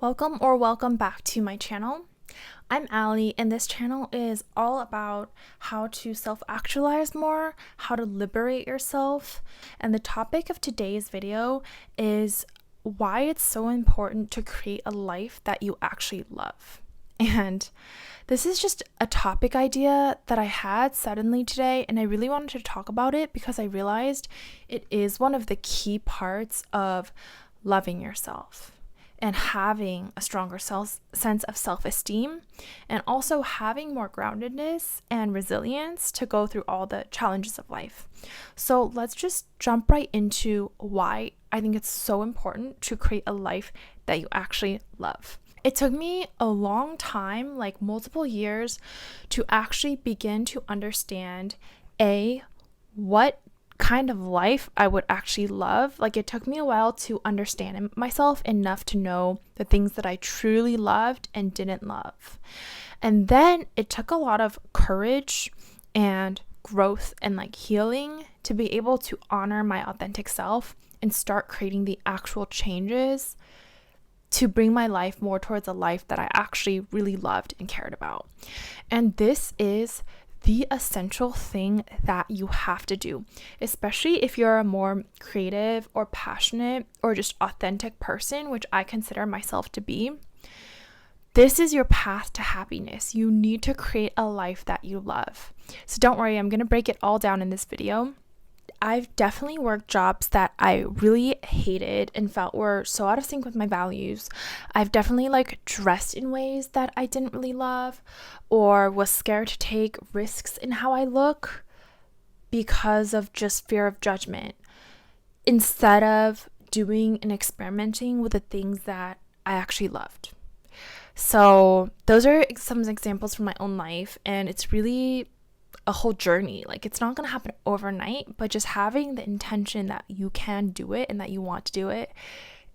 Welcome back to my channel. I'm Allie, and this channel is all about how to self-actualize more, how to liberate yourself, and the topic of today's video is why it's so important to create a life that you actually love. And this is just a topic idea that I had suddenly today, and I really wanted to talk about it because I realized it is one of the key parts of loving yourself and having a stronger sense of self-esteem, and also having more groundedness and resilience to go through all the challenges of life. So let's just jump right into why I think it's so important to create a life that you actually love. It took me a long time, like multiple years, to actually begin to understand what kind of life I would actually love. Like, it took me a while to understand myself enough to know the things that I truly loved and didn't love. And then it took a lot of courage and growth and like healing to be able to honor my authentic self and start creating the actual changes to bring my life more towards a life that I actually really loved and cared about. And this is the essential thing that you have to do, especially if you're a more creative or passionate or just authentic person, which I consider myself to be. This is your path to happiness. You need to create a life that you love. So don't worry, I'm going to break it all down in this video. I've definitely worked jobs that I really hated and felt were so out of sync with my values. I've definitely dressed in ways that I didn't really love, or was scared to take risks in how I look because of just fear of judgment, instead of doing and experimenting with the things that I actually loved. So those are some examples from my own life, and it's really a whole journey. It's not going to happen overnight, but just having the intention that you can do it and that you want to do it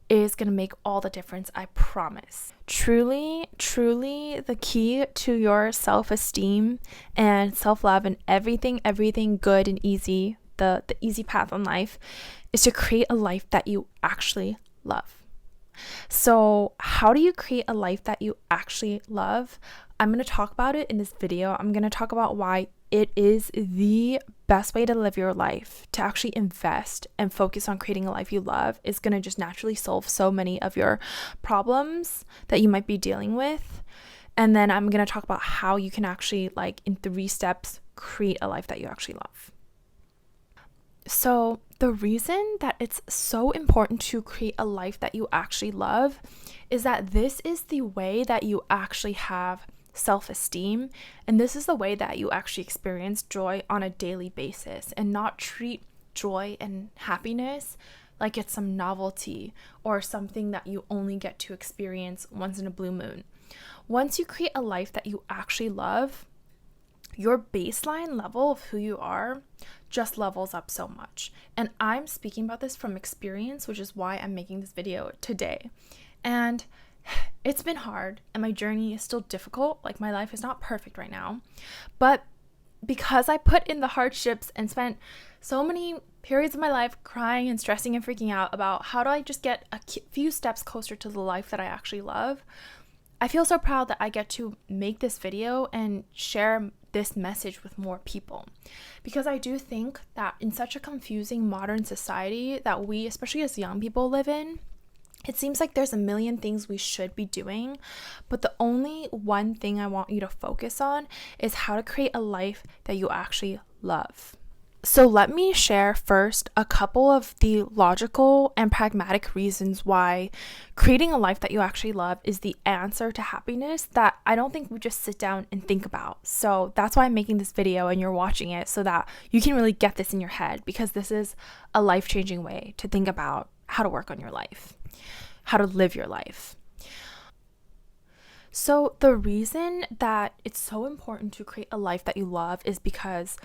is going to make all the difference, I promise. Truly, the key to your self-esteem and self-love and everything good and easy, the easy path in life, is to create a life that you actually love. So how do you create a life that you actually love? I'm going to talk about it in this video. I'm going to talk about why it is the best way to live your life. To actually invest and focus on creating a life you love is going to just naturally solve so many of your problems that you might be dealing with. And then I'm going to talk about how you can actually, in 3 steps, create a life that you actually love. So the reason that it's so important to create a life that you actually love is that this is the way that you actually have self-esteem, and this is the way that you actually experience joy on a daily basis, and not treat joy and happiness like it's some novelty or something that you only get to experience once in a blue moon. Once you create a life that you actually love, your baseline level of who you are just levels up so much. And I'm speaking about this from experience, which is why I'm making this video today. And it's been hard, and my journey is still difficult. My life is not perfect right now, but because I put in the hardships and spent so many periods of my life crying and stressing and freaking out about how do I just get a few steps closer to the life that I actually love, I feel so proud that I get to make this video and share this message with more people, because I do think that in such a confusing modern society that we, especially as young people, live in, it seems like there's a million things we should be doing, but the only one thing I want you to focus on is how to create a life that you actually love. So let me share first a couple of the logical and pragmatic reasons why creating a life that you actually love is the answer to happiness that I don't think we just sit down and think about. So that's why I'm making this video and you're watching it, so that you can really get this in your head, because this is a life-changing way to think about how to work on your life, how to live your life. So the reason that it's so important to create a life that you love is because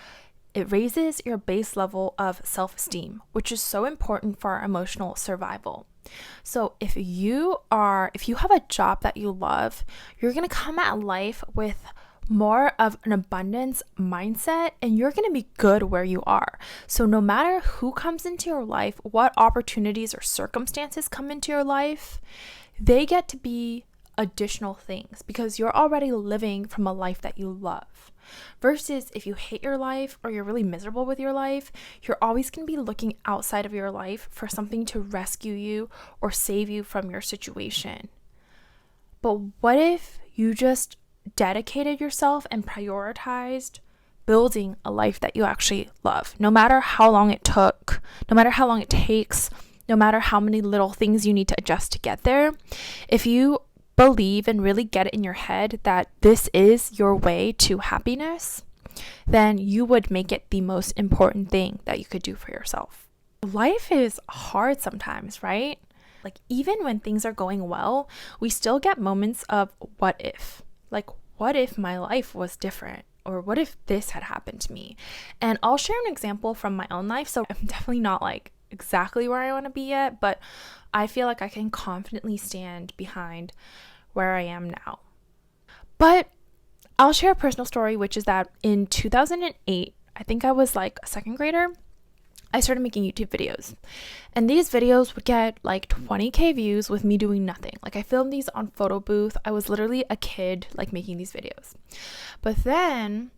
it raises your base level of self-esteem, which is so important for our emotional survival. So if you have a job that you love, you're going to come at life with more of an abundance mindset, and you're going to be good where you are. So no matter who comes into your life, what opportunities or circumstances come into your life, they get to be additional things because you're already living from a life that you love. Versus if you hate your life or you're really miserable with your life, you're always going to be looking outside of your life for something to rescue you or save you from your situation. But what if you just dedicated yourself and prioritized building a life that you actually love, no matter how long it took, no matter how long it takes, no matter how many little things you need to adjust to get there? If you believe and really get it in your head that this is your way to happiness, then you would make it the most important thing that you could do for yourself. Life is hard sometimes, right? Like, even when things are going well, we still get moments of what if? Like, what if my life was different? Or what if this had happened to me? And I'll share an example from my own life. So I'm definitely not like exactly where I want to be yet, but I feel like I can confidently stand behind where I am now. But I'll share a personal story, which is that in 2008, I think I was like a second grader, I started making YouTube videos. And these videos would get like 20K views with me doing nothing. Like, I filmed these on photo booth. I was literally a kid like making these videos. But then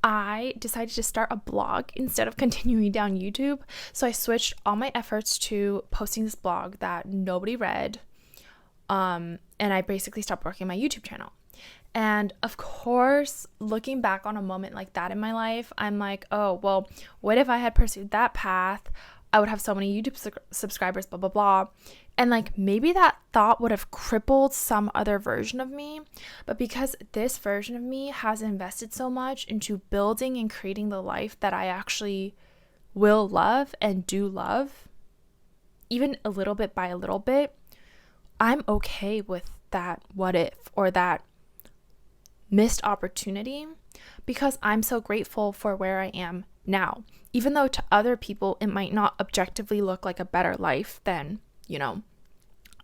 I decided to start a blog instead of continuing down YouTube. So I switched all my efforts to posting this blog that nobody read. And I basically stopped working my YouTube channel. And of course, looking back on a moment like that in my life, I'm like, oh, well, what if I had pursued that path? I would have so many YouTube subscribers, blah, blah, blah. And like, maybe that thought would have crippled some other version of me. But because this version of me has invested so much into building and creating the life that I actually will love and do love, even a little bit by a little bit, I'm okay with that what if or that missed opportunity because I'm so grateful for where I am now. Even though to other people it might not objectively look like a better life than,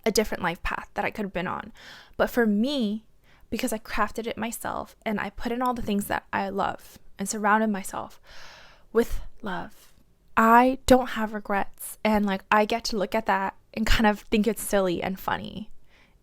a different life path that I could have been on. But for me, because I crafted it myself and I put in all the things that I love and surrounded myself with love, I don't have regrets. And like, I get to look at that and kind of think it's silly and funny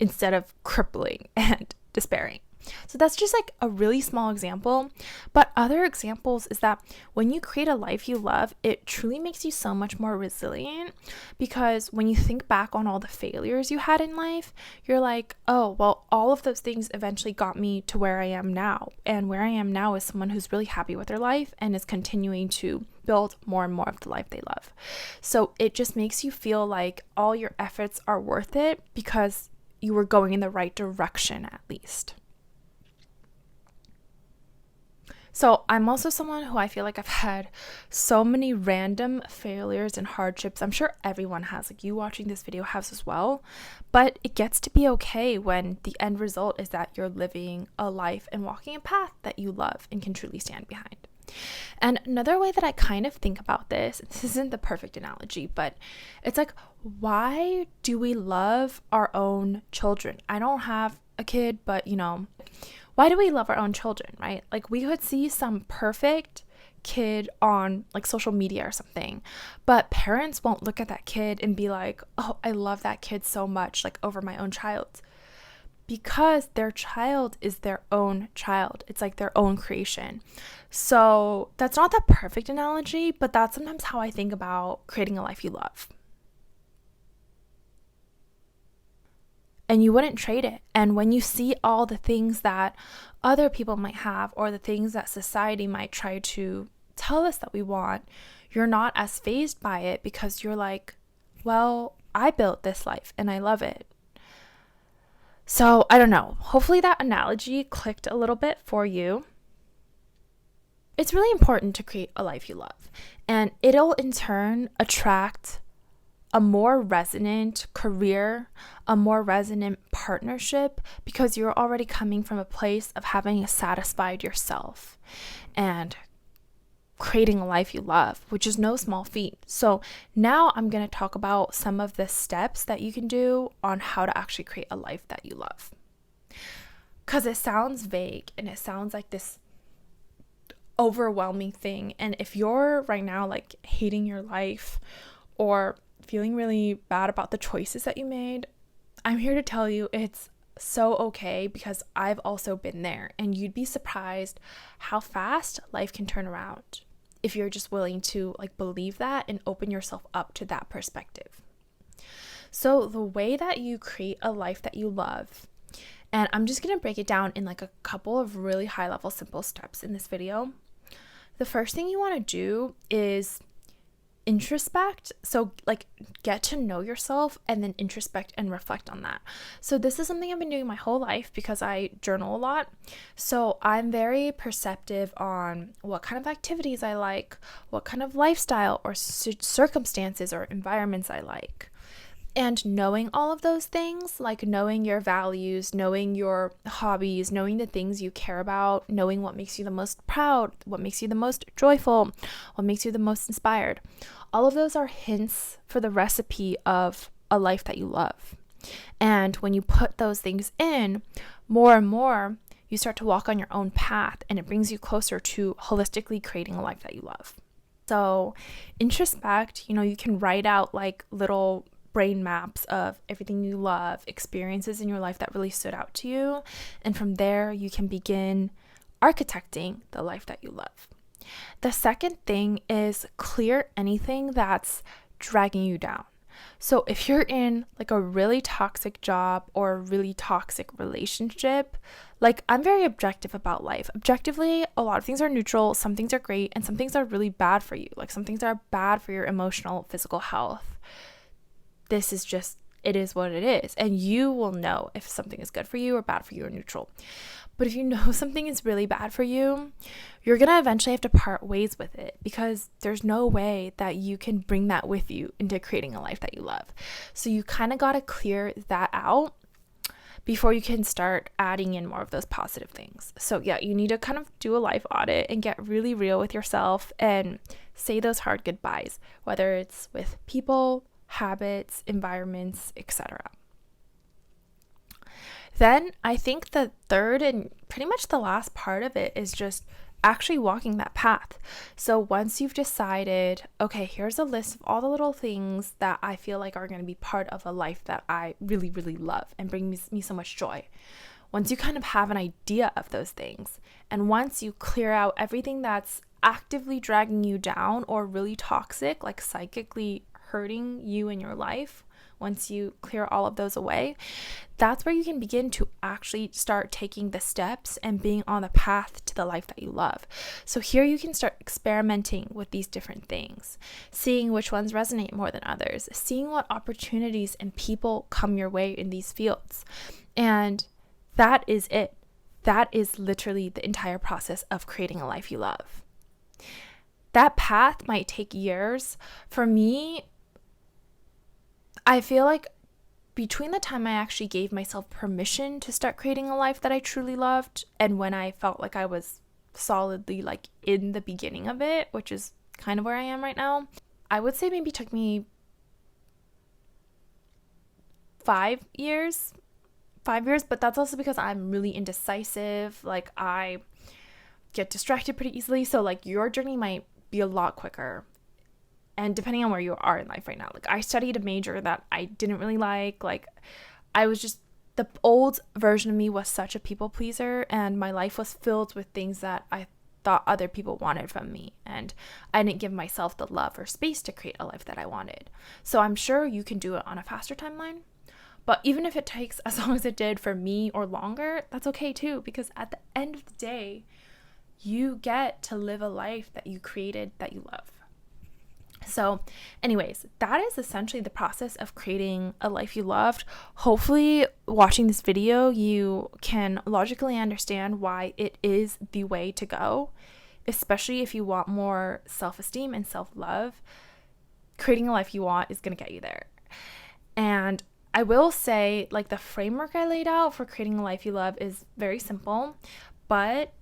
instead of crippling and despairing. So that's just like a really small example. But other examples is that when you create a life you love, it truly makes you so much more resilient, because when you think back on all the failures you had in life, you're like, oh, well, all of those things eventually got me to where I am now. And where I am now is someone who's really happy with their life and is continuing to build more and more of the life they love. So it just makes you feel like all your efforts are worth it because you were going in the right direction at least. So I'm also someone who I feel like I've had so many random failures and hardships. I'm sure everyone has, like you watching this video has as well, but it gets to be okay when the end result is that you're living a life and walking a path that you love and can truly stand behind. And another way that I kind of think about this isn't the perfect analogy, but it's like, why do we love our own children? I don't have a kid, but why do we love our own children, right? Like, we could see some perfect kid on like social media or something, but parents won't look at that kid and be like, oh, I love that kid so much, like over my own child, because their child is their own child. It's like their own creation. So that's not the perfect analogy, but that's sometimes how I think about creating a life you love. And you wouldn't trade it. And when you see all the things that other people might have, or the things that society might try to tell us that we want, you're not as fazed by it because you're like, well, I built this life and I love it. So I don't know. Hopefully that analogy clicked a little bit for you. It's really important to create a life you love, and it'll in turn attract a more resonant career, a more resonant partnership, because you're already coming from a place of having satisfied yourself and creating a life you love, which is no small feat. So now I'm going to talk about some of the steps that you can do on how to actually create a life that you love. Because it sounds vague and it sounds like this overwhelming thing. And if you're right now like hating your life or feeling really bad about the choices that you made, I'm here to tell you it's so okay, because I've also been there, and you'd be surprised how fast life can turn around if you're just willing to believe that and open yourself up to that perspective. So the way that you create a life that you love, and I'm just going to break it down in a couple of really high level simple steps in this video. The first thing you want to do is introspect. So get to know yourself and then introspect and reflect on that. So this is something I've been doing my whole life because I journal a lot. So I'm very perceptive on what kind of activities I like, what kind of lifestyle or circumstances or environments I like. And knowing all of those things, like knowing your values, knowing your hobbies, knowing the things you care about, knowing what makes you the most proud, what makes you the most joyful, what makes you the most inspired. All of those are hints for the recipe of a life that you love. And when you put those things in, more and more, you start to walk on your own path, and it brings you closer to holistically creating a life that you love. So introspect, you can write out little brain maps of everything you love, experiences in your life that really stood out to you. And from there, you can begin architecting the life that you love. The second thing is clear anything that's dragging you down. So if you're in a really toxic job or a really toxic relationship, I'm very objective about life. Objectively, a lot of things are neutral, some things are great, and some things are really bad for you. Some things are bad for your emotional, physical health. This is just, it is what it is. And you will know if something is good for you or bad for you or neutral. But if you know something is really bad for you, you're going to eventually have to part ways with it, because there's no way that you can bring that with you into creating a life that you love. So you kind of got to clear that out before you can start adding in more of those positive things. So yeah, you need to kind of do a life audit and get really real with yourself and say those hard goodbyes, whether it's with people, habits, environments, etc. Then I think the third and pretty much the last part of it is just actually walking that path. So once you've decided, okay, here's a list of all the little things that I feel like are going to be part of a life that I really, really love and bring me so much joy. Once you kind of have an idea of those things, and once you clear out everything that's actively dragging you down or really toxic, psychically hurting you in your life, once you clear all of those away, that's where you can begin to actually start taking the steps and being on the path to the life that you love. So here you can start experimenting with these different things, seeing which ones resonate more than others, seeing what opportunities and people come your way in these fields. And that is it. That is literally the entire process of creating a life you love. That path might take years. For me, I feel like between the time I actually gave myself permission to start creating a life that I truly loved and when I felt like I was solidly in the beginning of it, which is kind of where I am right now, I would say maybe took me 5 years, but that's also because I'm really indecisive. I get distracted pretty easily. So your journey might be a lot quicker. And depending on where you are in life right now, I studied a major that I didn't really like. I was just, the old version of me was such a people pleaser, and my life was filled with things that I thought other people wanted from me. And I didn't give myself the love or space to create a life that I wanted. So I'm sure you can do it on a faster timeline. But even if it takes as long as it did for me or longer, that's okay too, because at the end of the day, you get to live a life that you created that you love. So anyways, that is essentially the process of creating a life you loved. Hopefully, watching this video, you can logically understand why it is the way to go, especially if you want more self-esteem and self-love. Creating a life you want is going to get you there. And I will say, the framework I laid out for creating a life you love is very simple, but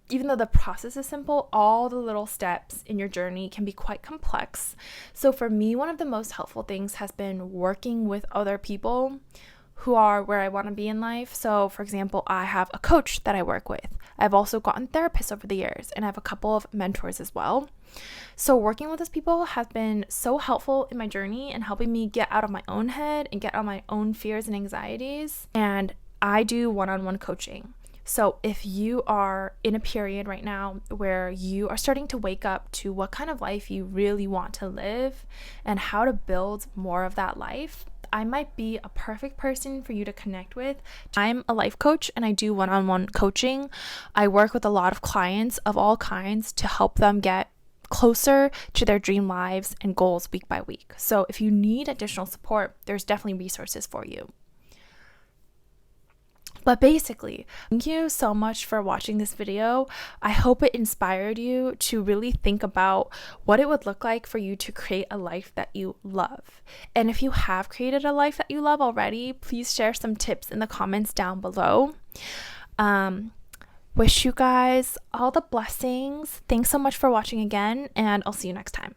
even though the process is simple, all the little steps in your journey can be quite complex. So for me, one of the most helpful things has been working with other people who are where I want to be in life. So, for example, I have a coach that I work with. I've also gotten therapists over the years, and I have a couple of mentors as well. So, working with those people has been so helpful in my journey and helping me get out of my own head and get out of my own fears and anxieties. And I do one-on-one coaching. So if you are in a period right now where you are starting to wake up to what kind of life you really want to live and how to build more of that life, I might be a perfect person for you to connect with. I'm a life coach and I do one-on-one coaching. I work with a lot of clients of all kinds to help them get closer to their dream lives and goals week by week. So if you need additional support, there's definitely resources for you. But basically, thank you so much for watching this video. I hope it inspired you to really think about what it would look like for you to create a life that you love. And if you have created a life that you love already, please share some tips in the comments down below. Wish you guys all the blessings. Thanks so much for watching again, and I'll see you next time.